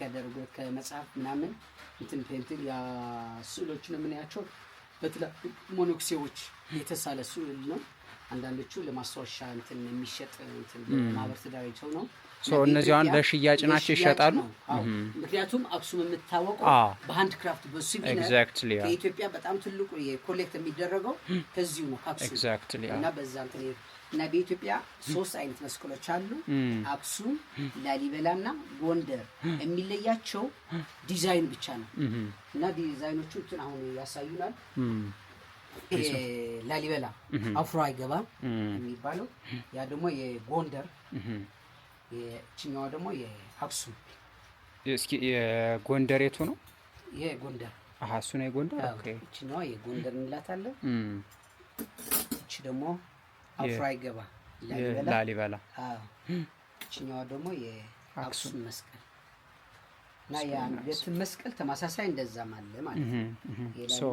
ያደርጉ ከመጽሐፍ ምናምን እንትን ፔንቲንግ ያ ስዕሎችን የምናያቸው በትላልቅ ሞኖክሴዎች የተሳለ ስዕል ነው። አንዳንዶቹ ለማስታወሻ እንትን የሚሸጥ እንትን ማህበር ተደራጅተው ነው። እነዚህ አሁን ለሽያጭ ናቸው ይሸጣሉ። ምክንያቱም አክሱም የምታወቀው በሃንድ ክራፍት በሲቪል ከኢትዮጵያ በጣም ትልቁ የኮሌክት የሚደረገው ከዚሁ ነው ከአክሱም እና በዛ እንትን እና በኢትዮጵያ 3 አይነት መስቀሎች አሉ። አክሱም፣ ላሊበላና ጎንደር የሚለያቸው ዲዛይን ብቻ ነው እና ዲዛይኖቹ እንትን አሁን ያሳዩናል። ላሊበላ አፍሮ አይገባም የሚባለው ያ ደግሞ የጎንደር የችኛዋ ደግሞ የአክሱም። እስኪ የጎንደር የቱ ነው? የጎንደር እሱ ነው የጎንደር። ኦኬ እችኛዋ የጎንደር እንላታለን። እቺ ደግሞ አፍሮ አይገባ ላሊበላ። እችኛዋ ደግሞ የአክሱም መስቀል እና የአንገት መስቀል ተመሳሳይ እንደዛም አለ ማለት ነው።